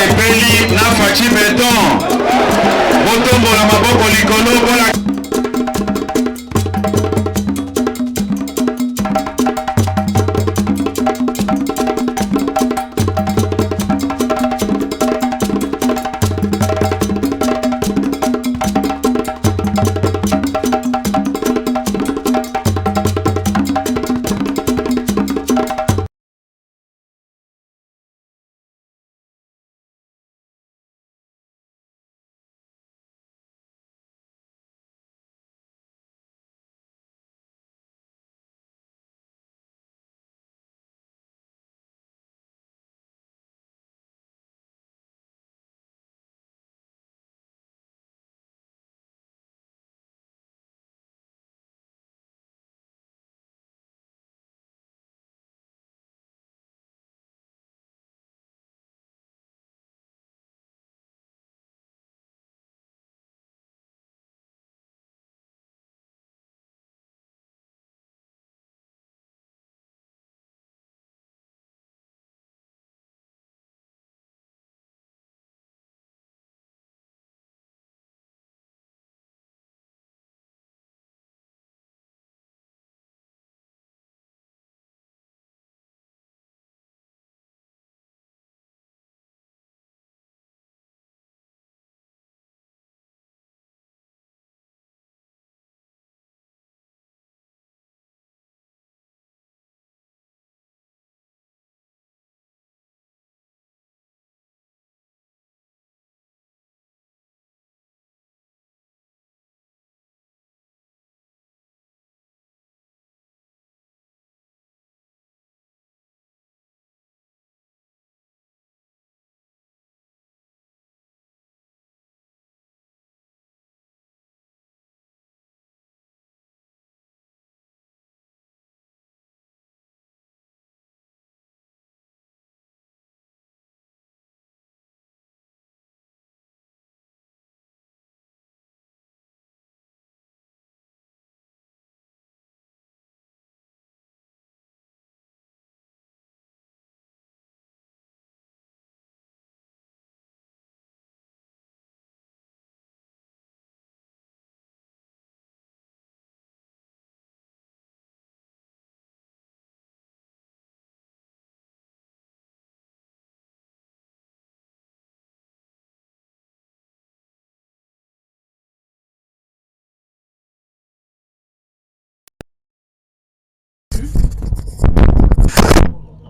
sepeli na faci beton. Botombola maboko likolo bola.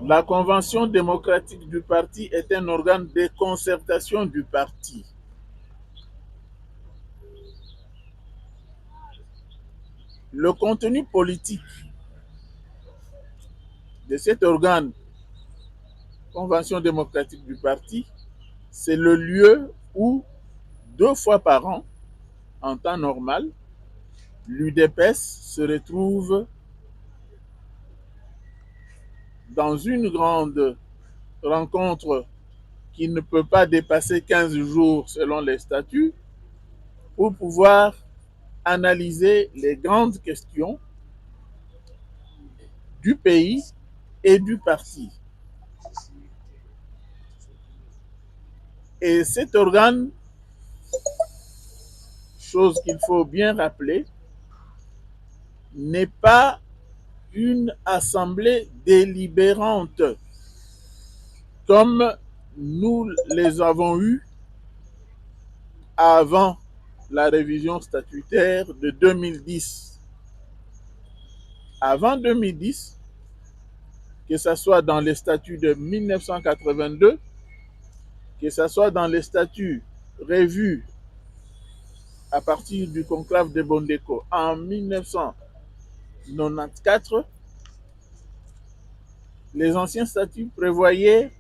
La Convention démocratique du parti est un organe de concertation du parti. Le contenu politique de cet organe, Convention démocratique du parti, c'est le lieu où, 2 fois par an, en temps normal, l'UDPS se retrouve dans une grande rencontre qui ne peut pas dépasser 15 jours selon les statuts, pour pouvoir analyser les grandes questions du pays et du parti. Et cet organe, chose qu'il faut bien rappeler, n'est pas une assemblée délibérante comme nous les avons eues avant la révision statutaire de 2010. Avant 2010, que ce soit dans les statuts de 1982, que ce soit dans les statuts revus à partir du conclave de Bondeko en 1994, les anciens statuts prévoyaient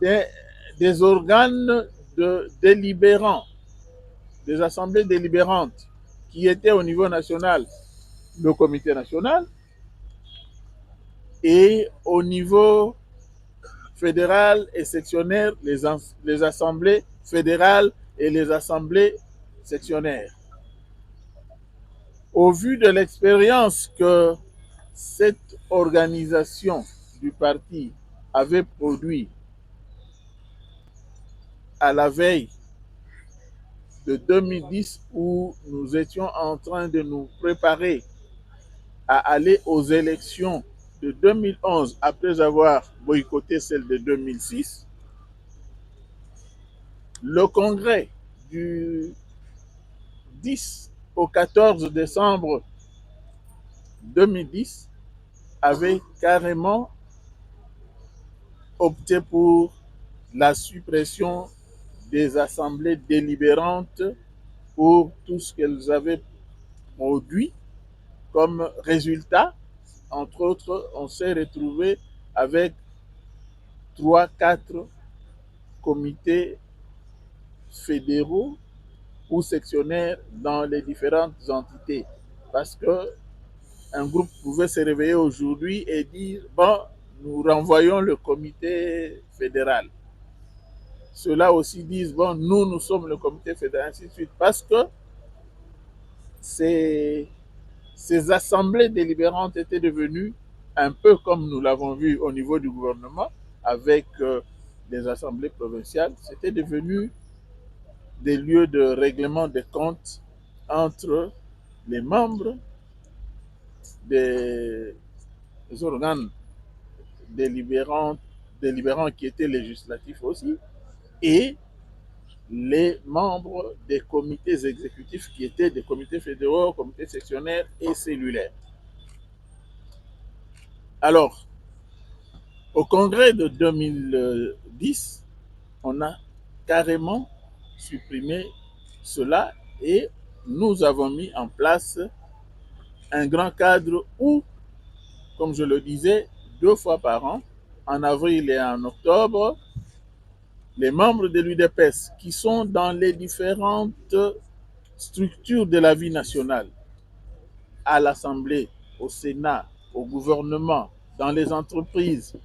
des organes délibérants, des assemblées délibérantes qui étaient au niveau national, le comité national, et au niveau fédéral et sectionnaire, les assemblées fédérales et les assemblées sectionnaires. Au vu de l'expérience que cette organisation du parti avait produit à la veille de 2010 où nous étions en train de nous préparer à aller aux élections de 2011 après avoir boycotté celle de 2006, le congrès du 10 au 14 décembre 2010 avait carrément opté pour la suppression des assemblées délibérantes pour tout ce qu'elles avaient produit comme résultat. Entre autres, on s'est retrouvé avec 3, 4 comités fédéraux ou sectionnaires dans les différentes entités. Parce que un groupe pouvait se réveiller aujourd'hui et dire, bon, nous renvoyons le comité fédéral. Ceux-là aussi disent, bon, nous sommes le comité fédéral, ainsi de suite. Parce que ces assemblées délibérantes étaient devenues un peu comme nous l'avons vu au niveau du gouvernement avec les assemblées provinciales, c'était devenu des lieux de règlement des comptes entre les membres des organes délibérants qui étaient législatifs aussi, et les membres des comités exécutifs qui étaient des comités fédéraux, comités sectionnaires et cellulaires. Alors, au congrès de 2010, on a carrément supprimé cela et nous avons mis en place un grand cadre où, comme je le disais, 2 fois par an, en avril et en octobre, les membres de l'UDPS qui sont dans les différentes structures de la vie nationale, à l'Assemblée, au Sénat, au gouvernement, dans les entreprises,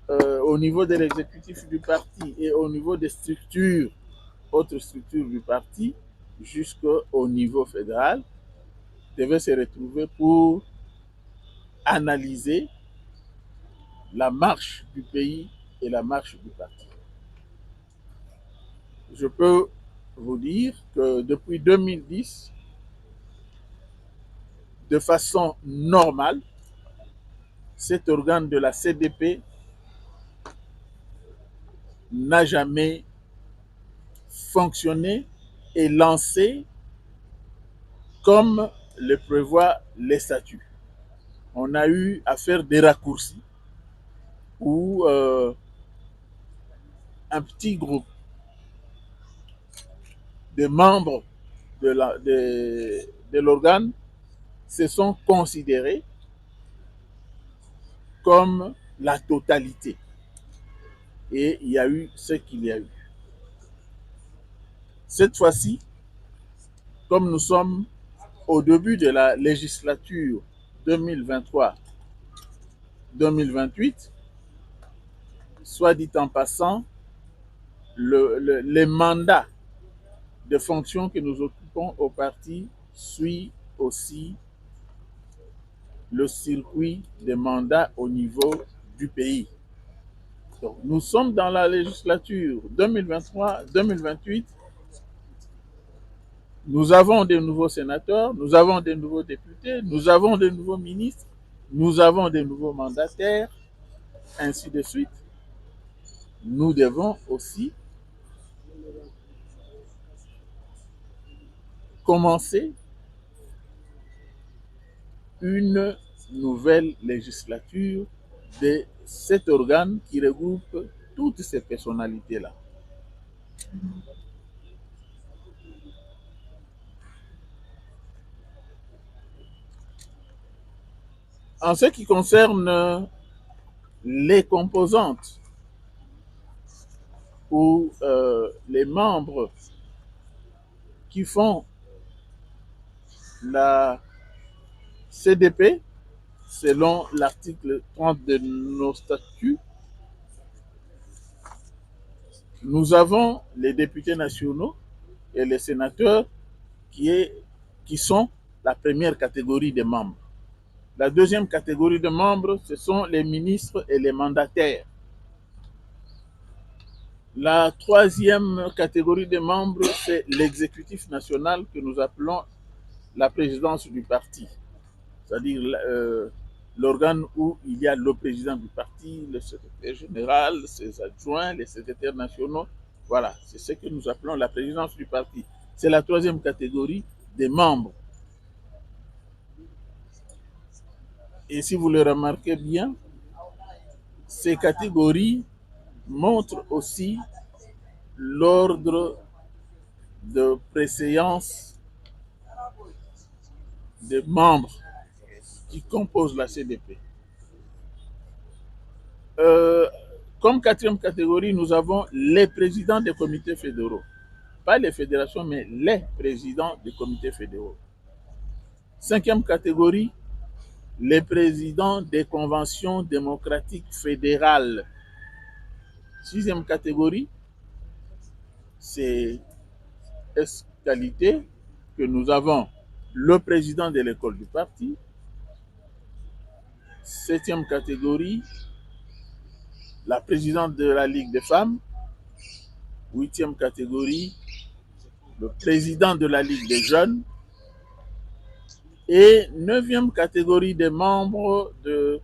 au niveau de l'exécutif du parti et au niveau des structures, autres structures du parti, jusqu'au niveau fédéral, devaient se retrouver pour analyser la marche du pays et la marche du parti. Je peux vous dire que depuis 2010, de façon normale, cet organe de la CDP n'a jamais fonctionné et lancé comme le prévoient les statuts. On a eu à faire des raccourcis où un petit groupe de membres de l'organe se sont considérés comme la totalité. Et il y a eu ce qu'il y a eu. Cette fois-ci, comme nous sommes au début de la législature 2023-2028, soit dit en passant, les mandats de fonctions que nous occupons au parti suit aussi le circuit des mandats au niveau du pays. Donc, nous sommes dans la législature 2023-2028. Nous avons des nouveaux sénateurs, nous avons des nouveaux députés, nous avons des nouveaux ministres, nous avons des nouveaux mandataires, ainsi de suite. Nous devons aussi commencer une nouvelle législature de cet organe qui regroupe toutes ces personnalités-là. En ce qui concerne les composantes ou les membres qui font la CDP, selon l'article 30 de nos statuts, nous avons les députés nationaux et les sénateurs qui sont la première catégorie des membres. La deuxième catégorie de membres, ce sont les ministres et les mandataires. La troisième catégorie de membres, c'est l'exécutif national que nous appelons la présidence du parti, c'est-à-dire l'organe où il y a le président du parti, le secrétaire général, ses adjoints, les secrétaires nationaux. Voilà, c'est ce que nous appelons la présidence du parti. C'est la troisième catégorie des membres. Et si vous le remarquez bien, ces catégories montrent aussi l'ordre de préséance des membres qui composent la CDP. Comme quatrième catégorie, nous avons les présidents des comités fédéraux. Pas les fédérations, mais les présidents des comités fédéraux. Cinquième catégorie, les présidents des conventions démocratiques fédérales. Sixième catégorie, c'est qualité que nous avons le président de l'école du parti. Septième catégorie, la présidente de la Ligue des femmes. Huitième catégorie, le président de la Ligue des jeunes. Et neuvième catégorie des membres de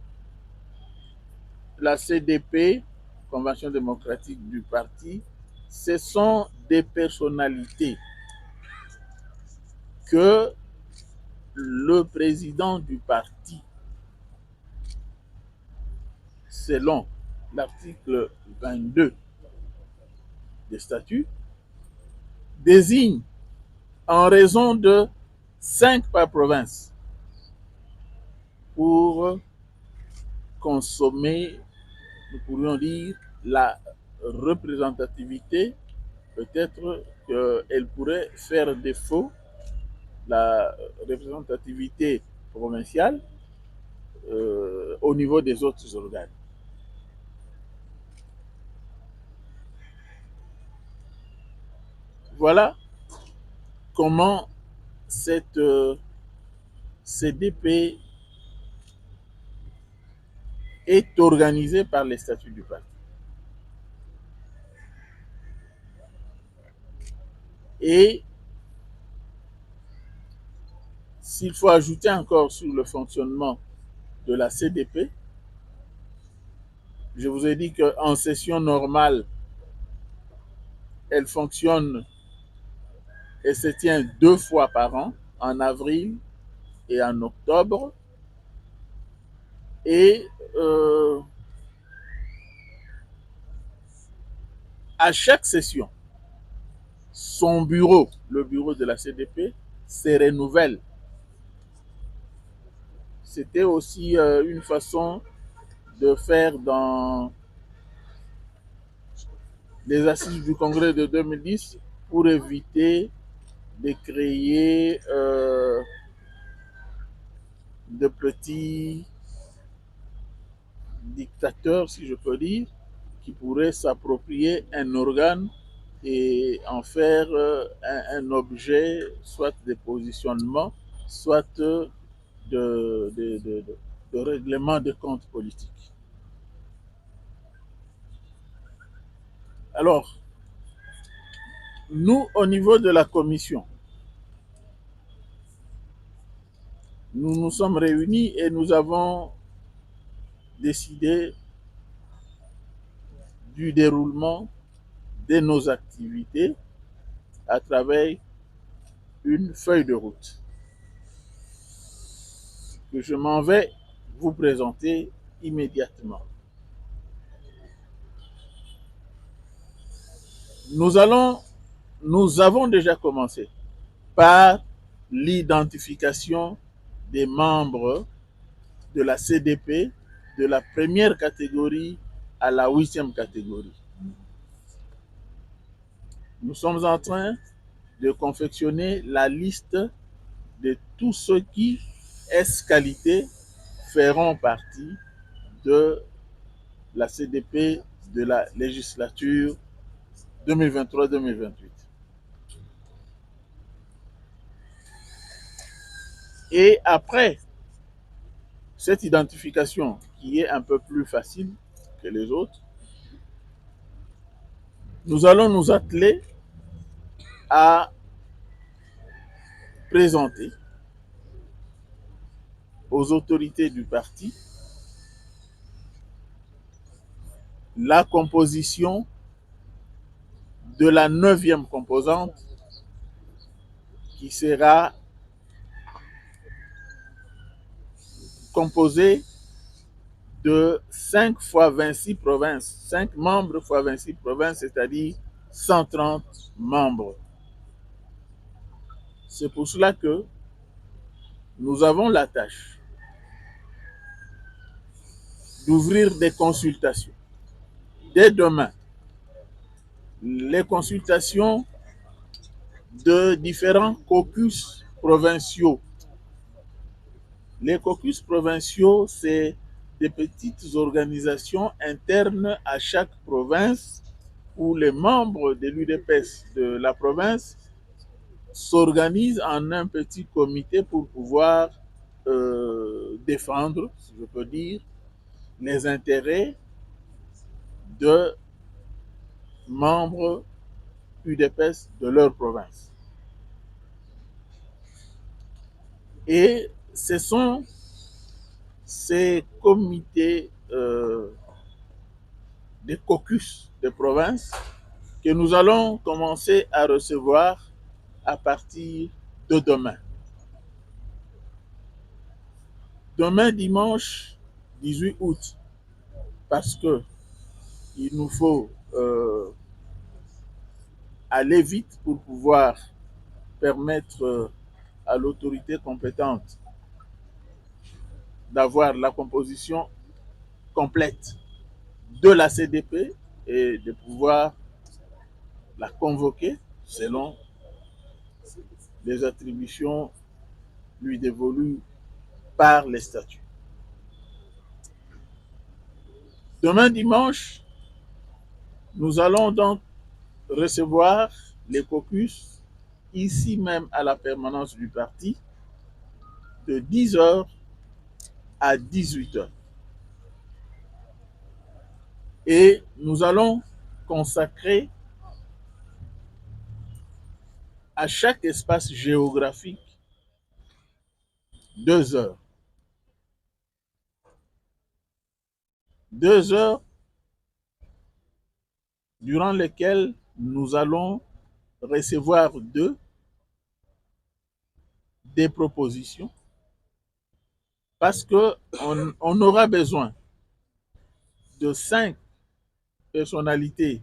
la CDP, Convention démocratique du parti, ce sont des personnalités que le président du parti, selon l'article 22 des statuts, désigne en raison de 5 par province pour consommer, nous pourrions dire, la représentativité. Peut-être qu'elle pourrait faire défaut, la représentativité provinciale, au niveau des autres organes. Voilà comment cette CDP est organisée par les statuts du parti. Et s'il faut ajouter encore sur le fonctionnement de la CDP, je vous ai dit qu'en session normale, elle fonctionne et se tient 2 fois par an, en avril et en octobre. Et à chaque session, son bureau, le bureau de la CDP, se renouvelle. C'était aussi une façon de faire dans les assises du Congrès de 2010 pour éviter de créer de petits dictateurs, si je peux dire, qui pourraient s'approprier un organe et en faire un objet, soit de positionnement, soit de règlement de comptes politiques. Alors, nous, au niveau de la commission, nous nous sommes réunis et nous avons décidé du déroulement de nos activités à travers une feuille de route que je m'en vais vous présenter immédiatement. Nous avons déjà commencé par l'identification des membres de la CDP de la première catégorie à la 8e catégorie. Nous sommes en train de confectionner la liste de tous ceux qui, qualité, feront partie de la CDP de la législature 2023-2028. Et après cette identification qui est un peu plus facile que les autres, nous allons nous atteler à présenter aux autorités du parti la composition de la 9e composante qui sera composée de 5 fois 26 provinces, 5 membres fois 26 provinces, c'est-à-dire 130 membres. C'est pour cela que nous avons la tâche d'ouvrir des consultations. Dès demain, les consultations de différents caucus provinciaux. Les caucus provinciaux, c'est des petites organisations internes à chaque province où les membres de l'UDPS de la province s'organisent en un petit comité pour pouvoir défendre, si je peux dire, les intérêts de membres UDPS de leur province. Et ce sont ces comités des caucus de province que nous allons commencer à recevoir à partir de demain. Demain, dimanche 18 août, parce que il nous faut aller vite pour pouvoir permettre à l'autorité compétente d'avoir la composition complète de la CDP et de pouvoir la convoquer selon les attributions lui dévolues par les statuts. Demain dimanche, nous allons donc recevoir les caucus ici même à la permanence du parti de 10h à 18h. Et nous allons consacrer à chaque espace géographique 2 heures. 2 heures durant lesquelles nous allons recevoir des propositions parce qu'on aura besoin de 5 personnalités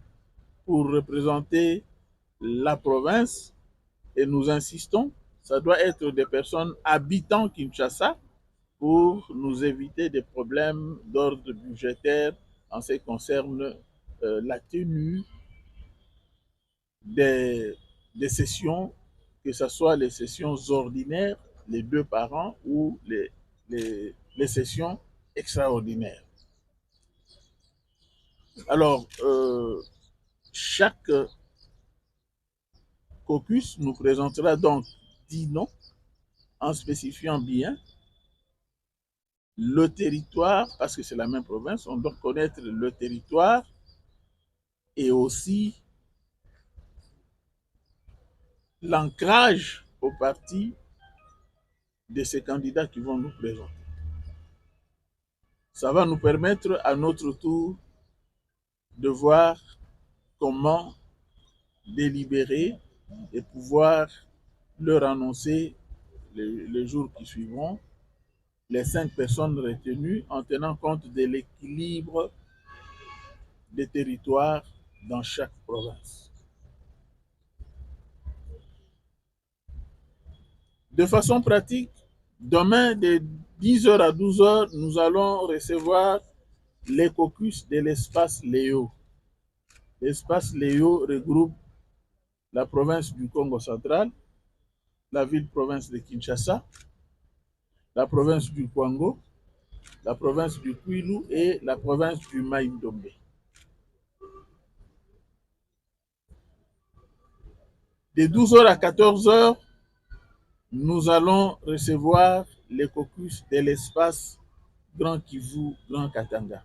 pour représenter la province et nous insistons, ça doit être des personnes habitant Kinshasa pour nous éviter des problèmes d'ordre budgétaire en ce qui concerne la tenue des sessions, que ce soit les sessions ordinaires, les 2 par an, ou les sessions extraordinaires. Alors, chaque caucus nous présentera donc 10 noms en spécifiant bien le territoire, parce que c'est la même province, on doit connaître le territoire et aussi l'ancrage au parti de ces candidats qui vont nous présenter. Ça va nous permettre à notre tour de voir comment délibérer et pouvoir leur annoncer les jours qui suivront les 5 personnes retenues en tenant compte de l'équilibre des territoires dans chaque province. De façon pratique, demain de 10h à 12h, nous allons recevoir les caucus de l'espace Léo. L'espace Léo regroupe la province du Congo central, la ville-province de Kinshasa, la province du Kwango, la province du Kwilu et la province du Maïndombe. De 12h à 14h, nous allons recevoir les caucus de l'espace Grand Kivu, Grand Katanga.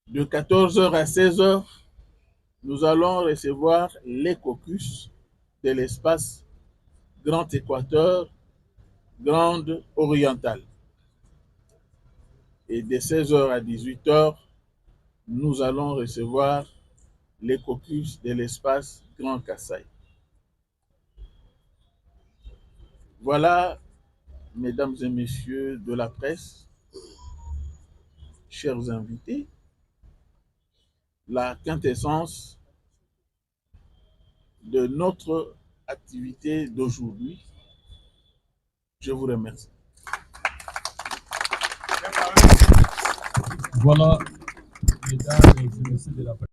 De De 14 heures à 16 heures, nous allons recevoir les caucus de l'espace Grand Équateur, Grande Orientale. Et de 16 heures à 18 heures, nous allons recevoir les caucus de l'espace Grand Kassai. Voilà, mesdames et messieurs de la presse, chers invités, la quintessence de notre activité d'aujourd'hui. Je vous remercie. Voilà, mesdames et messieurs de la presse.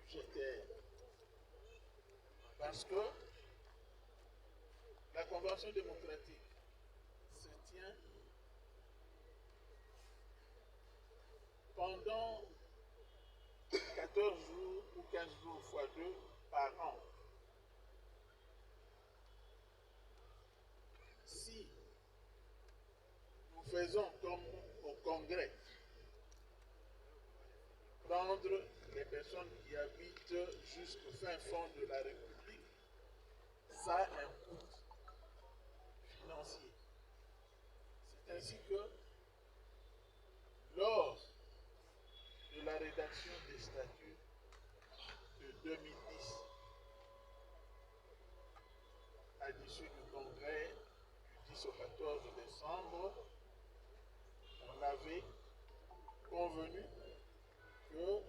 budgétaire. Parce que la Convention démocratique se tient pendant 14 jours ou 15 jours fois 2 par an. Si nous faisons comme au Congrès, prendre les personnes qui habitent jusqu'au fin fond de la République, ça a un coût financier. C'est ainsi que lors de la rédaction des statuts de 2010, à l'issue du congrès du 10 au 14 décembre, on avait convenu que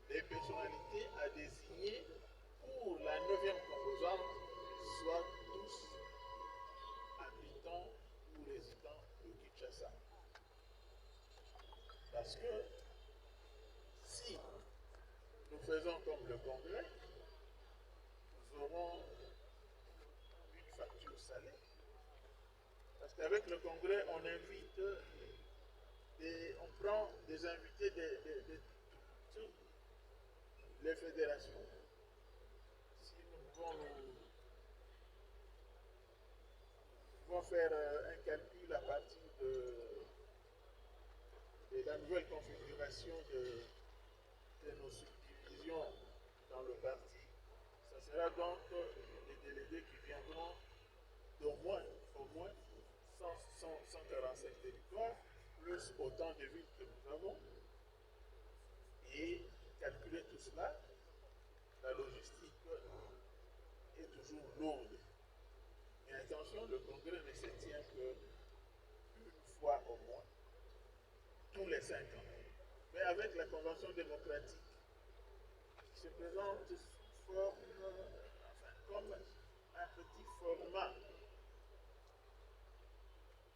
les personnalités à désigner pour la 9e composante soient tous habitants ou résidents de Kinshasa. Parce que si nous faisons comme le Congrès, nous aurons une facture salée. Parce qu'avec le Congrès, on invite, on prend des invités de toutes les fédérations. Si nous pouvons faire un calcul à partir de la nouvelle configuration de nos subdivisions dans le parti, ça sera donc les délégués qui viendront au moins 145 territoires, plus autant de villes que nous avons. Et calculer tout cela, la logistique est toujours lourde. Mais attention, le congrès ne se tient qu'une fois au moins, tous les 5 ans. Mais avec la Convention démocratique, qui se présente sous forme, comme un petit format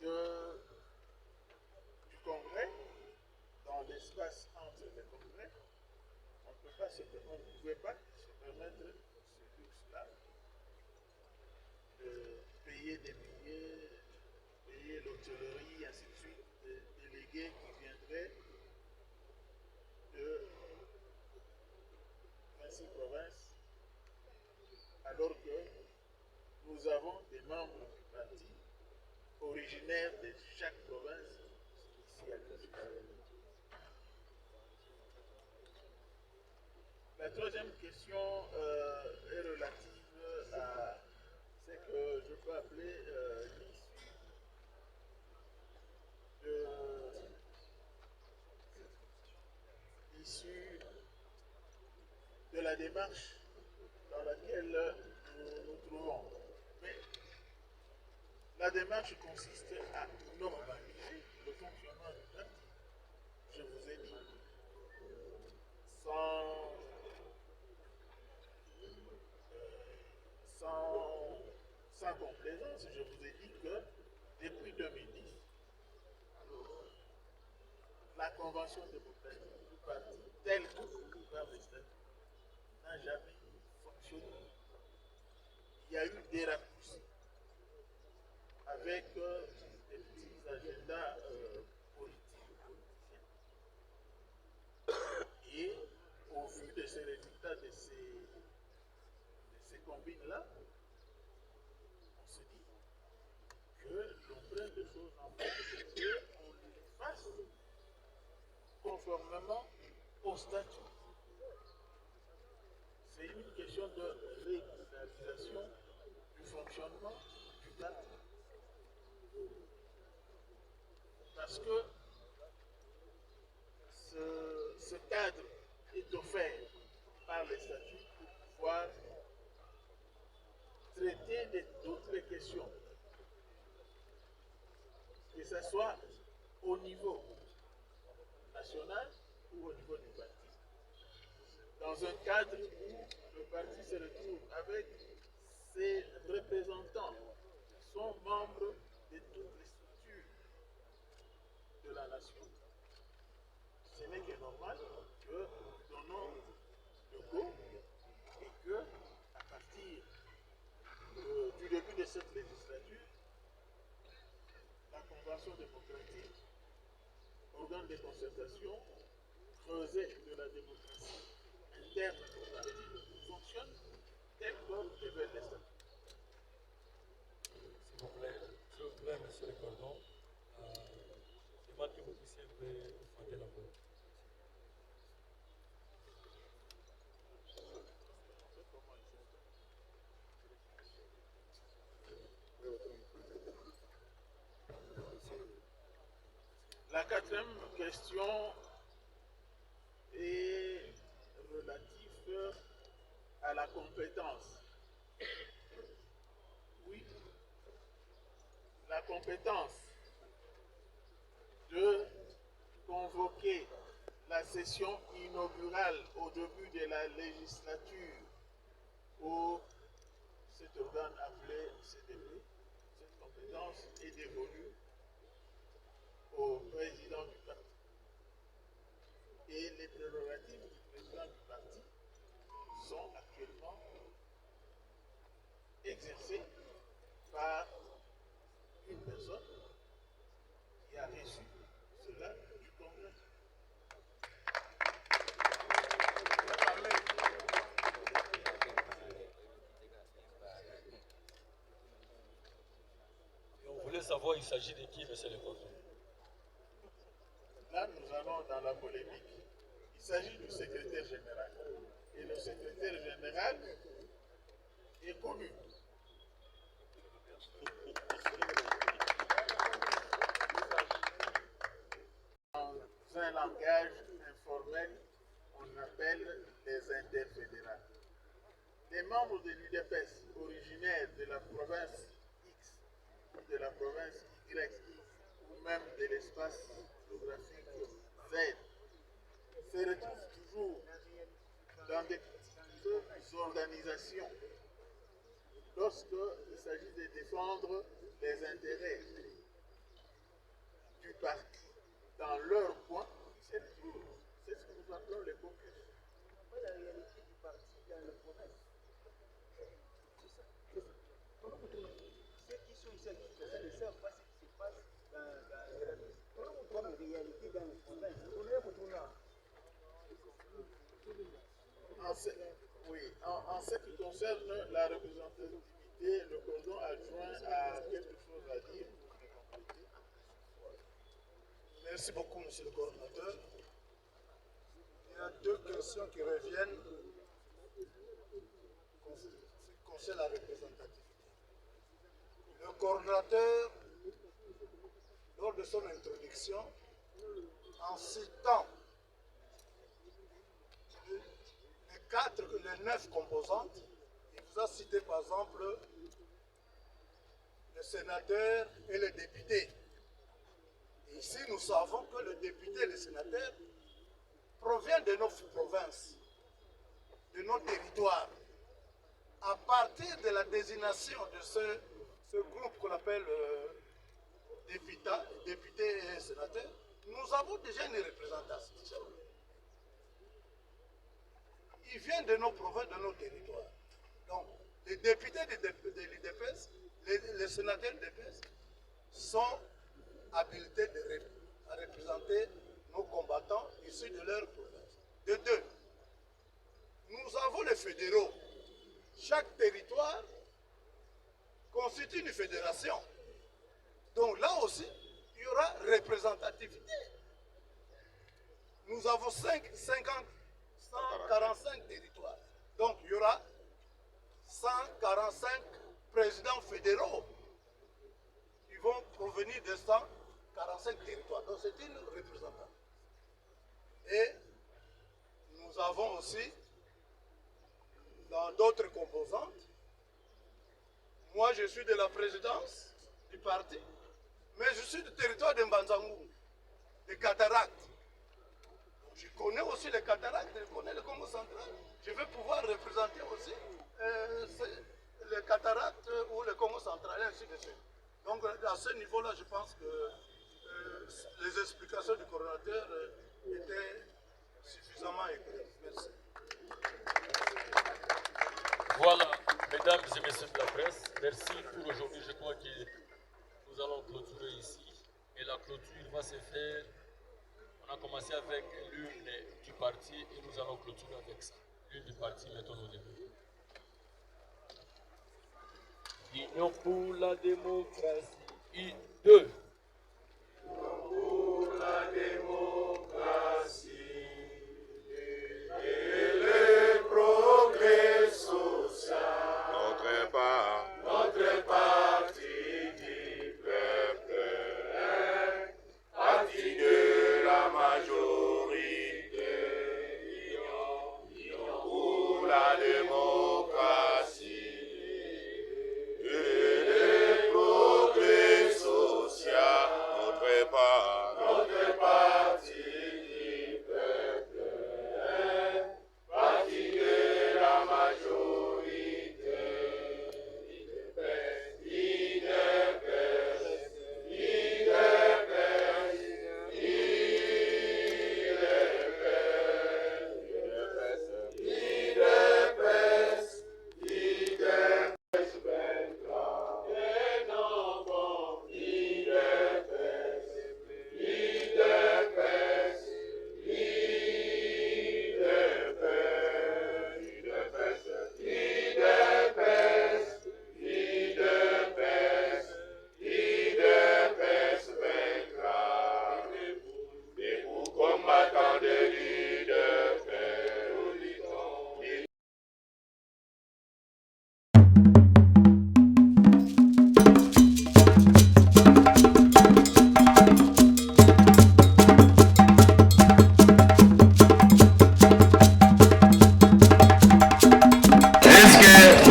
du congrès, dans l'espace entre les congrès, on ne pouvait pas se permettre ce luxe-là de payer des billets, payer l'hôtellerie, ainsi de suite, des délégués qui viendraient de 26 provinces, alors que nous avons des membres du parti originaires de chaque province ici à Kinshasa. La troisième question est relative à ce que je peux appeler l'issue de la démarche dans laquelle nous nous trouvons. Mais la démarche consiste à normaliser le fonctionnement du parti. Je vous ai dit, sans complaisance, je vous ai dit que depuis 2010, la Convention démocratique du parti, telle que voulue par les statuts, n'a jamais fonctionné. Il y a eu des raccourcis avec des petits agendas politiques politiciens. Et au vu de ces résultats, de ces combines-là, on se dit que l'on prenne des choses en main et qu'on les fasse conformément au statut. C'est une question de régularisation du fonctionnement du parti. Parce que ce cadre est offert par les statuts pour pouvoir traiter de toutes les questions, que ce soit au niveau national ou au niveau du parti. Dans un cadre où le parti se retrouve avec ses représentants qui sont membres de toutes les structures de la nation, ce n'est que normal que nous donnons le locaux et que, à partir du début de cette législature, la Convention démocratique, organe de concertation, creuset de la démocratie interne au parti, fonctionne tel que le veulent les statuts. S'il vous plaît, monsieur le cordon, je demande que vous puissiez fonder la voix. La quatrième question est relative à la compétence. Oui, la compétence de convoquer la session inaugurale au début de la législature où cet organe appelé CDP, cette compétence est dévolue au président du parti. Et les prérogatives du président du parti sont actuellement exercées par une personne qui a reçu cela du Congrès. Et on voulait savoir, il s'agit de qui, monsieur le cordon? Là, nous allons dans la polémique. Il s'agit du secrétaire général. Et le secrétaire général est connu. Dans un langage informel, on appelle les interfédérales. Les membres de l'UDPS originaires de la province X, de la province Y, ou même de l'espace géographique Z, se retrouvent toujours dans des petites organisations lorsqu'il s'agit de défendre les intérêts du parti dans leur coin. C'est ce que nous appelons les caucus. C'est la réalité du parti dans le province. Ceux qui sont ici ne savent pas ce qui se passe comme réalité dans le province. En ce qui concerne la représentativité, le cordon adjoint a quelque chose à dire pour compléter. Merci beaucoup, monsieur le coordinateur. Il y a deux questions qui reviennent concernant la représentativité. Le coordinateur, lors de son introduction, en citant les 9 composantes, il vous a cité par exemple le sénateur et le député. Et ici, nous savons que le député et le sénateur proviennent de nos provinces, de nos territoires. À partir de la désignation de ce groupe qu'on appelle députés et sénateurs, nous avons déjà une représentation. Ils viennent de nos provinces, de nos territoires. Donc, les députés de l'UDPS, les sénateurs de l'UDPS sont habilités à représenter nos combattants issus de leur province. De deux, nous avons les fédéraux. Chaque territoire constitue une fédération. Donc là aussi, il y aura représentativité. Nous avons 145 territoires. Donc il y aura 145 présidents fédéraux qui vont provenir de 145 territoires. Donc c'est une représentation. Et nous avons aussi, dans d'autres composantes, moi je suis de la présidence du parti, mais je suis du territoire de Mbanzangou, des cataractes. Donc, je connais aussi les cataractes, je connais le Congo central. Je vais pouvoir représenter aussi les cataractes ou le Congo central, et ainsi de suite. Donc à ce niveau-là, je pense que les explications du coordonnateur étaient suffisamment écrites. Merci. Voilà, mesdames et messieurs de la presse, merci pour aujourd'hui. Je crois que nous allons clôturer ici. Et la clôture va se faire. On a commencé avec l'une du parti et nous allons clôturer avec ça. L'une du parti, mettons au début. Union pour la démocratie. I2. Pour la démocratie et le progrès social. Notre parti du peuple est parti de la majorité. Union pour la démocratie et le progrès social. Notre parti du peuple est parti de la majorité.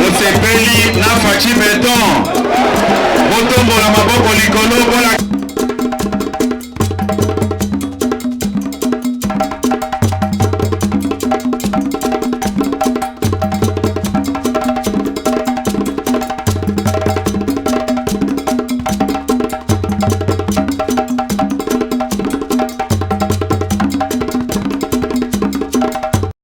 osepeli na faci beton botombola maboko likolo mpona